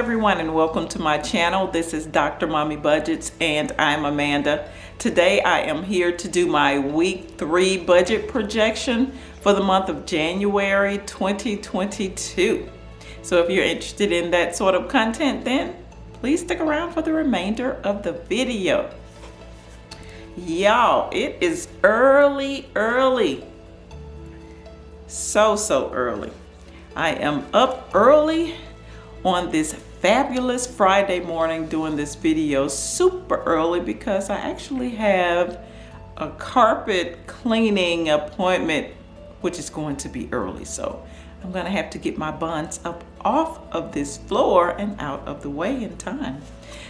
everyone, and welcome to my channel. This is Dr. Mommy Budgets, and I'm Amanda. Today I am here to do my week 3 budget projection for the month of January 2022. So if you're interested in that sort of content, then please stick around for the remainder of the video. Y'all, it is early. So early. I am up early on this fabulous Friday morning doing this video super early because I actually have a carpet cleaning appointment, which is going to be early. So I'm gonna have to get my buns up off of this floor and out of the way in time.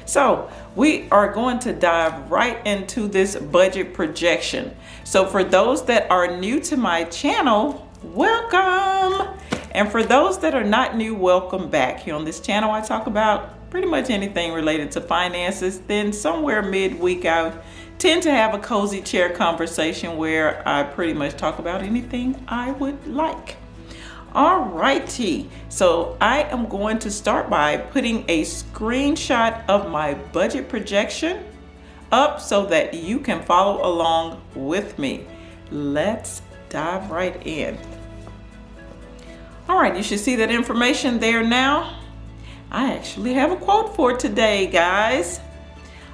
So we are going to dive right into this budget projection. So for those that are new to my channel, welcome. And for those that are not new, welcome back. Here on this channel, I talk about pretty much anything related to finances. Then somewhere midweek, I tend to have a cozy chair conversation where I pretty much talk about anything I would like. Alrighty, so I am going to start by putting a screenshot of my budget projection up so that you can follow along with me. Let's dive right in. All right, you should see that information there now. I actually have a quote for today, guys.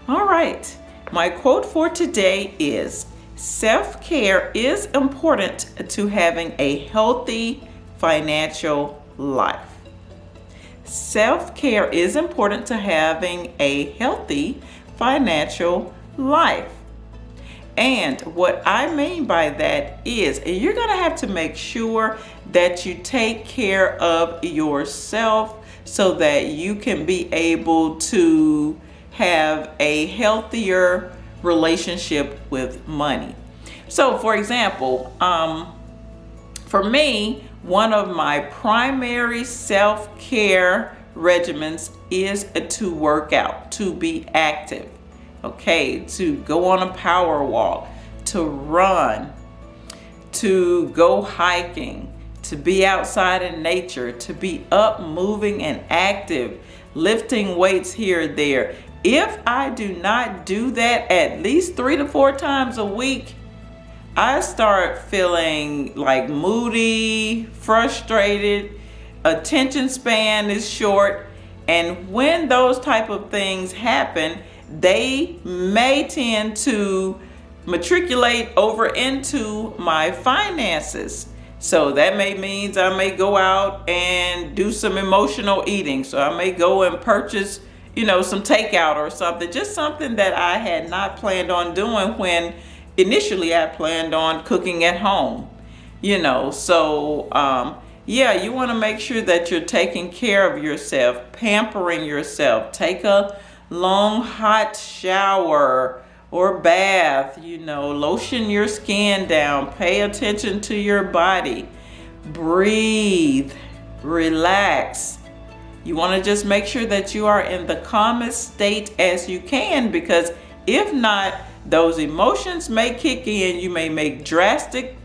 All right, my quote for today is, self-care is important to having a healthy financial life. Self-care is important to having a healthy financial life. And what I mean by that is you're gonna have to make sure that you take care of yourself so that you can be able to have a healthier relationship with money. So for example, for me, one of my primary self-care regimens is to work out, to be active. Okay, to go on a power walk, to run, to go hiking, to be outside in nature, to be up, moving and active, lifting weights here or there. If I do not do that at least 3 to 4 times a week, I start feeling like moody, frustrated, attention span is short, and when those type of things happen, they may tend to matriculate over into my finances. So that means I may go out and do some emotional eating. So I may go and purchase, some takeout or something, just something that I had not planned on doing when initially I planned on cooking at home, So yeah, you want to make sure that you're taking care of yourself, pampering yourself. Take a long hot shower or bath, lotion your skin down, pay attention to your body, breathe, relax. You want to just make sure that you are in the calmest state as you can, because if not, those emotions may kick in. You may make drastic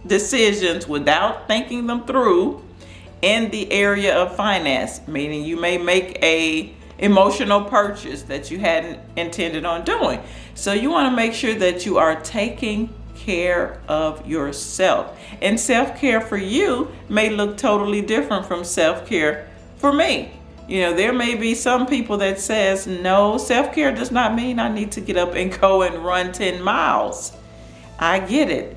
decisions without thinking them through in the area of finance, meaning you may make a emotional purchase that you hadn't intended on doing. So you want to make sure that you are taking care of yourself. And self-care for you may look totally different from self-care for me. There may be some people that says, no, self-care does not mean I need to get up and go and run 10 miles. I get it.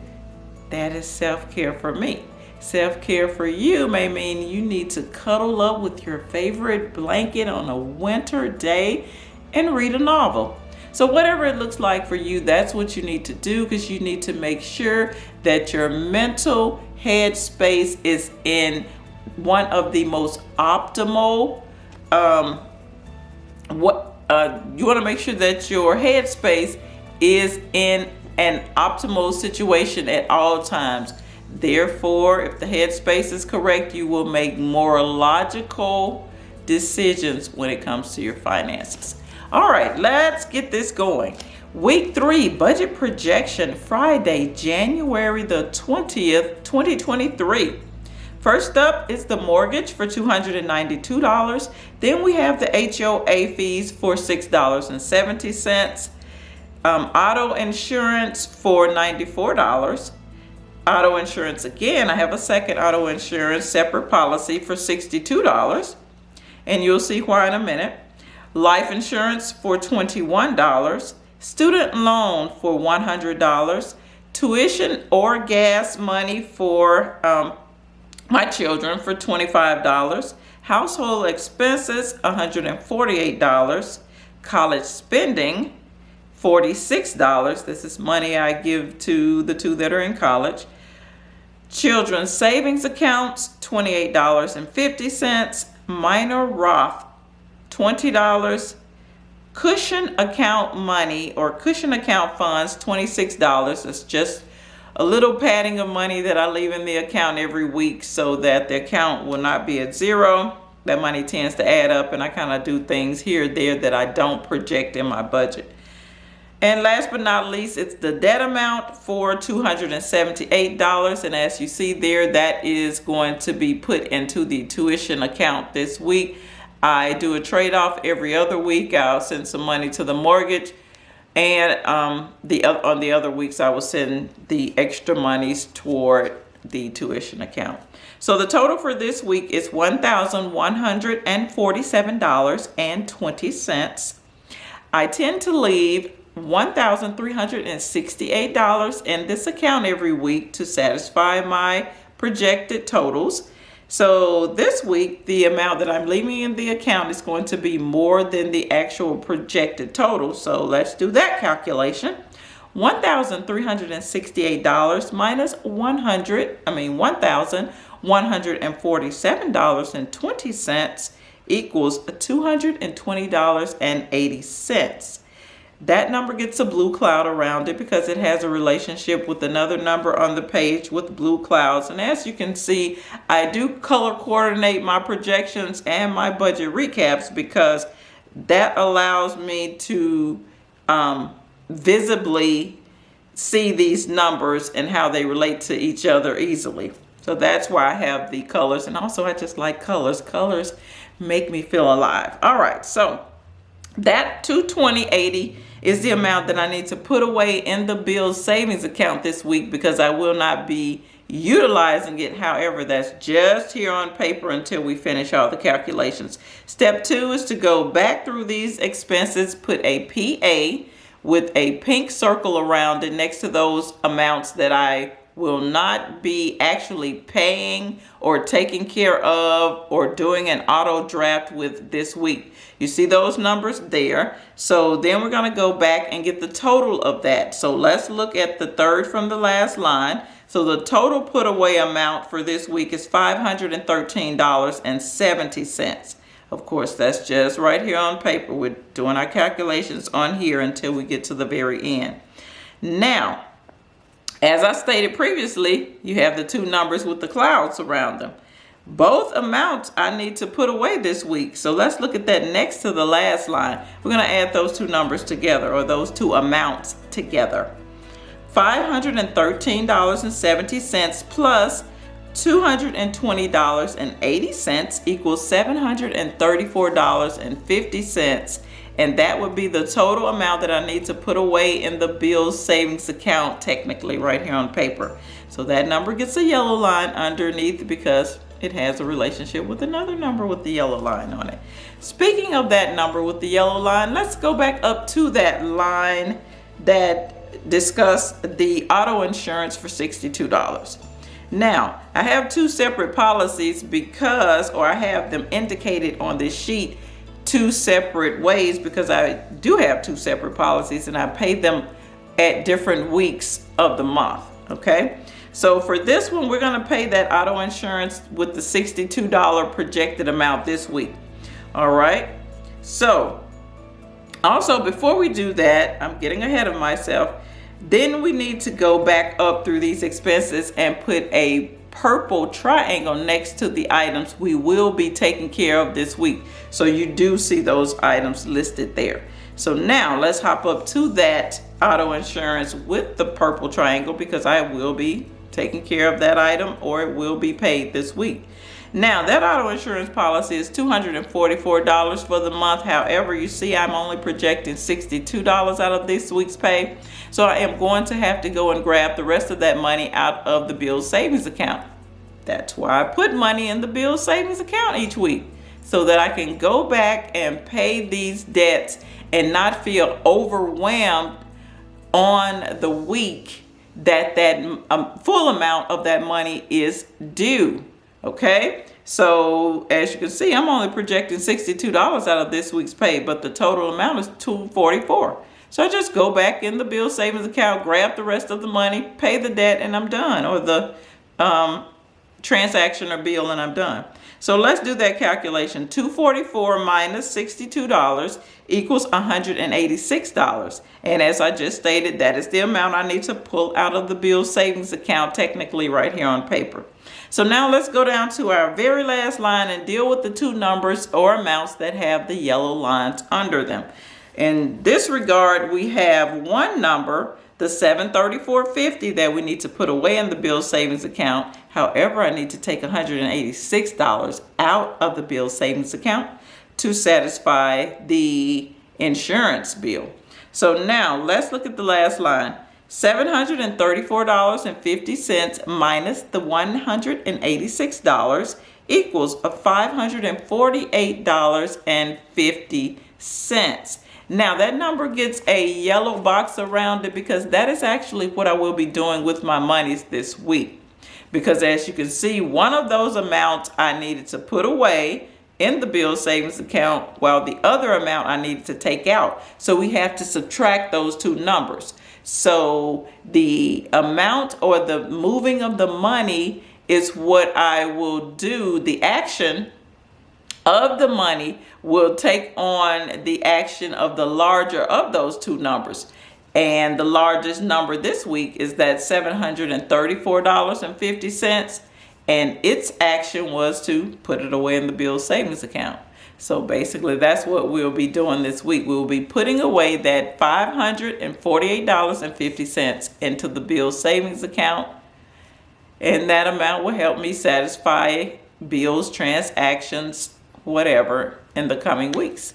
That is self-care for me. Self-care for you may mean you need to cuddle up with your favorite blanket on a winter day and read a novel. So whatever it looks like for you, that's what you need to do, because you need to make sure that your mental headspace is in one of the most optimal, you want to make sure that your headspace is in an optimal situation at all times. Therefore, if the headspace is correct, you will make more logical decisions when it comes to your finances. All right, let's get this going. Week 3 budget projection, Friday, January the 20th, 2023. First up is the mortgage for $292. Then we have the HOA fees for $6.70. Auto insurance for $94. Auto insurance again, I have a second auto insurance separate policy for $62. And you'll see why in a minute. Life insurance for $21. Student loan for $100. Tuition or gas money for my children for $25. Household expenses, $148. College spending, $46. This is money I give to the two that are in college. Children's savings accounts, $28.50. Minor Roth, $20. Cushion account money or cushion account funds, $26. It's just a little padding of money that I leave in the account every week so that the account will not be at zero. That money tends to add up, and I kind of do things here or there that I don't project in my budget. And last but not least, it's the debt amount for $278. And as you see there, that is going to be put into the tuition account this week. I do a trade-off every other week. I'll send some money to the mortgage. And on the other weeks, I will send the extra monies toward the tuition account. So the total for this week is $1,147.20. I tend to leave $1,368 in this account every week to satisfy my projected totals. So this week, the amount that I'm leaving in the account is going to be more than the actual projected total. So let's do that calculation. $1,368 minus $1,147.20 equals $220.80. That number gets a blue cloud around it because it has a relationship with another number on the page with blue clouds. And as you can see, I do color coordinate my projections and my budget recaps because that allows me to visibly see these numbers and how they relate to each other easily. So that's why I have the colors. And also I just like colors. Colors make me feel alive. All right, so that $220.80 is the amount that I need to put away in the Bill's savings account this week because I will not be utilizing it. However, that's just here on paper until we finish all the calculations. Step 2 is to go back through these expenses, put a PA with a pink circle around it next to those amounts that I will not be actually paying or taking care of or doing an auto draft with this week. You see those numbers there. So then we're going to go back and get the total of that. So let's look at the third from the last line. So the total put away amount for this week is $513.70. Of course, that's just right here on paper. We're doing our calculations on here until we get to the very end. Now, as I stated previously, you have the two numbers with the clouds around them. Both amounts I need to put away this week. So let's look at that next to the last line. We're going to add those two numbers together, or those two amounts together. $513.70 plus $220.80 equals $734.50. And that would be the total amount that I need to put away in the Bill's savings account, technically right here on paper. So that number gets a yellow line underneath because it has a relationship with another number with the yellow line on it. Speaking of that number with the yellow line, let's go back up to that line that discussed the auto insurance for $62. Now, I have two separate policies because, or I have them indicated on this sheet two separate ways because I do have two separate policies and I pay them at different weeks of the month, okay? So for this one, we're gonna pay that auto insurance with the $62 projected amount this week, all right? So, also before we do that, I'm getting ahead of myself, then we need to go back up through these expenses and put a purple triangle next to the items we will be taking care of this week. So you do see those items listed there. So now let's hop up to that auto insurance with the purple triangle because I will be taking care of that item, or it will be paid this week. Now, that auto insurance policy is $244 for the month. However, you see I'm only projecting $62 out of this week's pay. So I am going to have to go and grab the rest of that money out of the Bill savings account. That's why I put money in the Bill savings account each week, so that I can go back and pay these debts and not feel overwhelmed on the week that full amount of that money is due. Okay, so as you can see, I'm only projecting $62 out of this week's pay, but the total amount is $244. So I just go back in the Bill savings account, grab the rest of the money, pay the debt, and I'm done, or the transaction or bill, and I'm done. So let's do that calculation. $244 minus $62 equals $186. And as I just stated, that is the amount I need to pull out of the Bill savings account, technically right here on paper. So now let's go down to our very last line and deal with the two numbers or amounts that have the yellow lines under them. In this regard, we have one number, the $734.50, that we need to put away in the Bill savings account. However, I need to take $186 out of the Bill savings account to satisfy the insurance bill. So now let's look at the last line. $734.50 minus the $186 equals $548.50. Now that number gets a yellow box around it because that is actually what I will be doing with my monies this week. Because as you can see, one of those amounts I needed to put away in the Bill savings account, while the other amount I needed to take out. So we have to subtract those two numbers. So the amount or the moving of the money is what I will do. The action of the money will take on the action of the larger of those two numbers. And the largest number this week is that $734.50. And its action was to put it away in the Bill savings account. So basically that's what we'll be doing this week. We'll be putting away that $548.50 into the Bill savings account. And that amount will help me satisfy bills, transactions, whatever, in the coming weeks.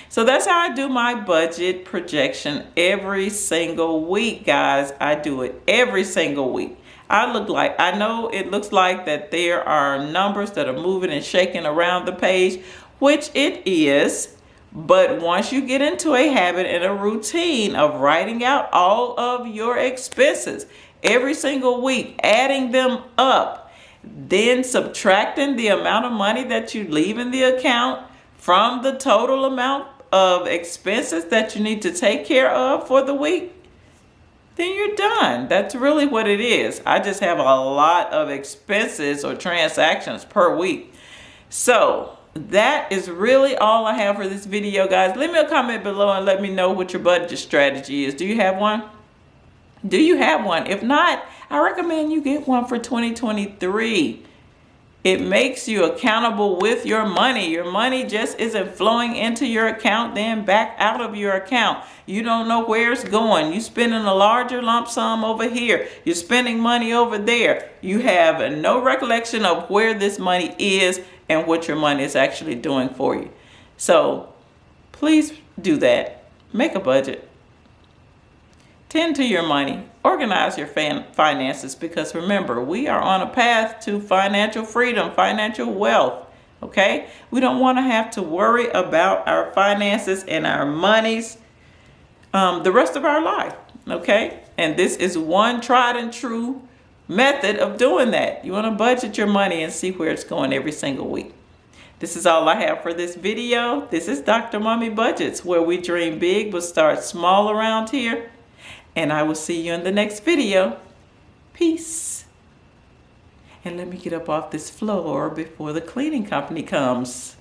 So that's how I do my budget projection every single week, guys. I do it every single week. I know it looks like that there are numbers that are moving and shaking around the page, which it is. But once you get into a habit and a routine of writing out all of your expenses every single week, adding them up, then subtracting the amount of money that you leave in the account from the total amount of expenses that you need to take care of for the week, then you're done. That's really what it is. I just have a lot of expenses or transactions per week. So that is really all I have for this video, guys. Leave me a comment below and let me know what your budget strategy is. Do you have one? Do you have one? If not, I recommend you get one for 2023. It makes you accountable with your money. Your money just isn't flowing into your account, then back out of your account. You don't know where it's going. You're spending a larger lump sum over here. You're spending money over there. You have no recollection of where this money is and what your money is actually doing for you. So please do that. Make a budget. Tend to your money. Organize your finances, because remember, we are on a path to financial freedom, financial wealth. Okay? We don't want to have to worry about our finances and our monies the rest of our life. Okay? And this is one tried and true method of doing that. You want to budget your money and see where it's going every single week. This is all I have for this video. This is Dr. Mommy Budgets, where we dream big but start small around here. And I will see you in the next video. Peace. And let me get up off this floor before the cleaning company comes.